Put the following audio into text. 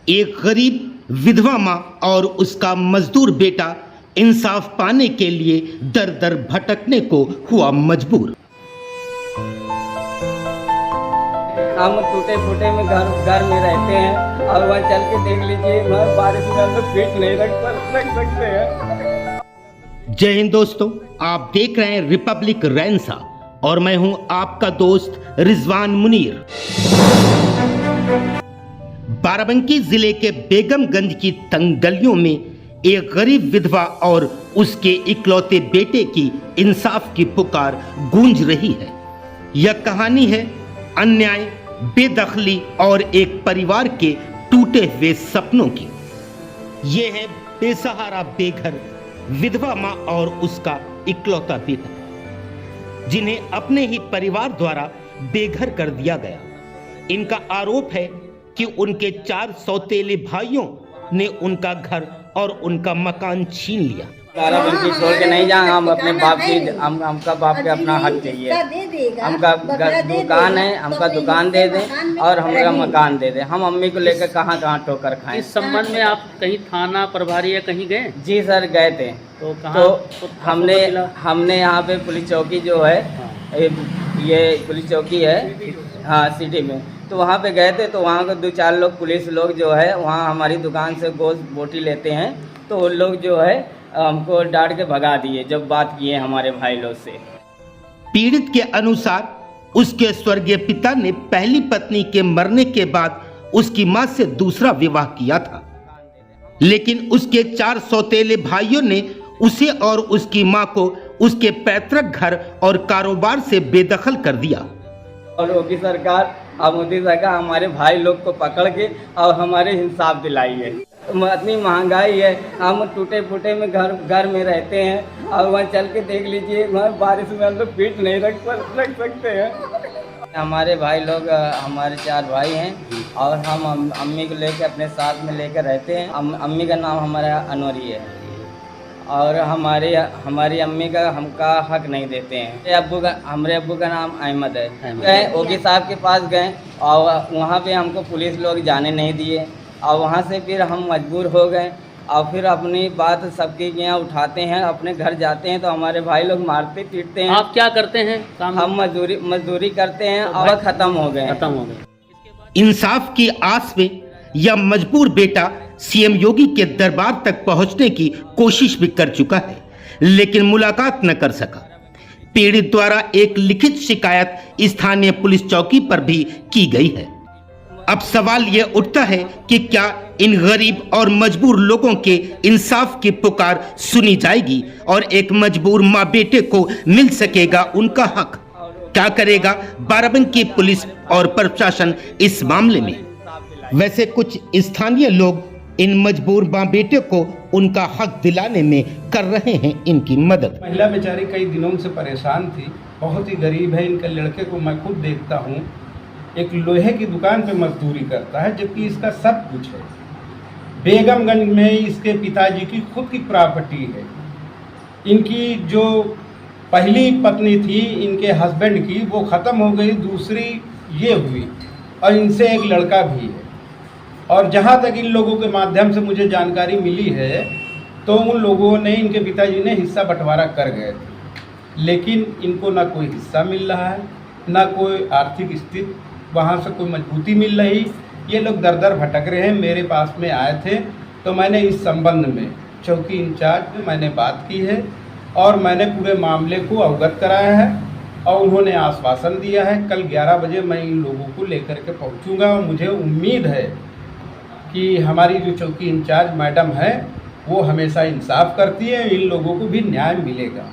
एक गरीब विधवा माँ और उसका मजदूर बेटा इंसाफ पाने के लिए दर दर भटकने को हुआ मजबूर। हम टूटे फूटे में घर में रहते हैं और वहाँ चल के देख लीजिए, बारिश में हम तो फीट नहीं रख सकते हैं। जय हिंद दोस्तों, आप देख रहे हैं रिपब्लिक रैनसा और मैं हूं आपका दोस्त रिजवान मुनीर। बाराबंकी जिले के बेगमगंज की तंग गलियों में एक गरीब विधवा और उसके इकलौते बेटे की इंसाफ की पुकार गूंज रही है। यह कहानी है अन्याय, बेदखली और एक परिवार के टूटे हुए सपनों की। ये है बेसहारा बेघर विधवा माँ और उसका इकलौता बेटा, जिन्हें अपने ही परिवार द्वारा बेघर कर दिया गया। इनका आरोप है कि उनके 4 सौतेले भाइयों ने उनका घर और उनका मकान छीन लिया। बाराबंकी छोड़ के नहीं जाएंगे हम, अपने बाप की हमका बाप के अपना हक चाहिए। हमका दुकान है, हमका दुकान दे दें और हमारा मकान दे दें। हम अम्मी को लेकर कहाँ कहाँ ठोकर खाएं। इस संबंध में आप कहीं थाना प्रभारी या कहीं गए? जी सर, गए थे। तो कहाँ? तो हमने यहाँ पे पुलिस चौकी जो है, ये पुलिस चौकी है हाँ सिटी में, तो वहाँ पे गए थे। तो वहाँ के 2-4 लोग पुलिस लोग जो है वहाँ हमारी दुकान से गोश्त बोटी लेते हैं, तो उन लोग जो है हमको डांट के भगा दिए जब बात किए हमारे भाई लोग से। पीड़ित के अनुसार उसके स्वर्गीय पिता ने पहली पत्नी के मरने के बाद उसकी मां से दूसरा विवाह किया था, लेकिन उसके 4 सौतेले भाइयों ने उसे और उसकी मां को उसके पैतृक घर और कारोबार से बेदखल कर दिया। और योगी सरकार और मोदी सरकार हमारे भाई लोग को पकड़ के और हमारे इंसाफ दिलाई है। इतनी महंगाई है, हम टूटे फूटे में घर में रहते हैं और वहाँ चल के देख लीजिए, वहाँ बारिश में हम लोग फीट नहीं रख सकते हैं। हमारे भाई लोग, हमारे 4 भाई हैं और हम अम्मी को लेकर अपने साथ में लेकर रहते हैं। अम्मी का नाम हमारा अनोरी है और हमारी अम्मी का हमका हक नहीं देते हैं। हमारे अब्बू का नाम अहमद है। गए ओगी साहब के पास गए और वहाँ पे हमको पुलिस लोग जाने नहीं दिए और वहाँ से फिर हम मजबूर हो गए और फिर अपनी बात सबके यहाँ उठाते हैं, अपने घर जाते हैं तो हमारे भाई लोग मारते पीटते हैं। आप क्या करते हैं काम? हम मजदूरी करते हैं और खत्म हो गए। इंसाफ की आस में यह मजबूर बेटा सीएम योगी के दरबार तक पहुंचने की कोशिश भी कर चुका है, लेकिन मुलाकात न कर सका। पीड़ित द्वारा एक लिखित शिकायत स्थानीय पुलिस चौकी पर भी की गई है। अब सवाल यह उठता है कि क्या इन गरीब और मजबूर लोगों के इंसाफ की पुकार सुनी जाएगी और एक मजबूर माँ बेटे को मिल सकेगा उनका हक? क्या करेगा बाराबंकी पुलिस और प्रशासन इस मामले में? वैसे कुछ स्थानीय लोग इन मजबूर माँ बेटे को उनका हक दिलाने में कर रहे हैं इनकी मदद। महिला बेचारी कई दिनों से परेशान थी, बहुत ही गरीब है। इनके लड़के को मैं खुद देखता हूँ, एक लोहे की दुकान पे मजदूरी करता है, जबकि इसका सब कुछ है। बेगमगंज में इसके पिताजी की खुद की प्रॉपर्टी है। इनकी जो पहली पत्नी थी इनके हस्बैंड की, वो ख़त्म हो गई, दूसरी ये हुई और इनसे एक लड़का भी है। और जहाँ तक इन लोगों के माध्यम से मुझे जानकारी मिली है तो उन लोगों ने, इनके पिताजी ने हिस्सा बंटवारा कर गए थे, लेकिन इनको ना कोई हिस्सा मिल रहा है, ना कोई आर्थिक स्थिति वहाँ से कोई मजबूती मिल रही। ये लोग दर दर भटक रहे हैं। मेरे पास में आए थे तो मैंने इस संबंध में चौकी इंचार्ज में मैंने बात की है और मैंने पूरे मामले को अवगत कराया है और उन्होंने आश्वासन दिया है कल 11 बजे मैं इन लोगों को लेकर के पहुँचूँगा। और मुझे उम्मीद है कि हमारी जो चौकी इंचार्ज मैडम है वो हमेशा इंसाफ करती है, इन लोगों को भी न्याय मिलेगा।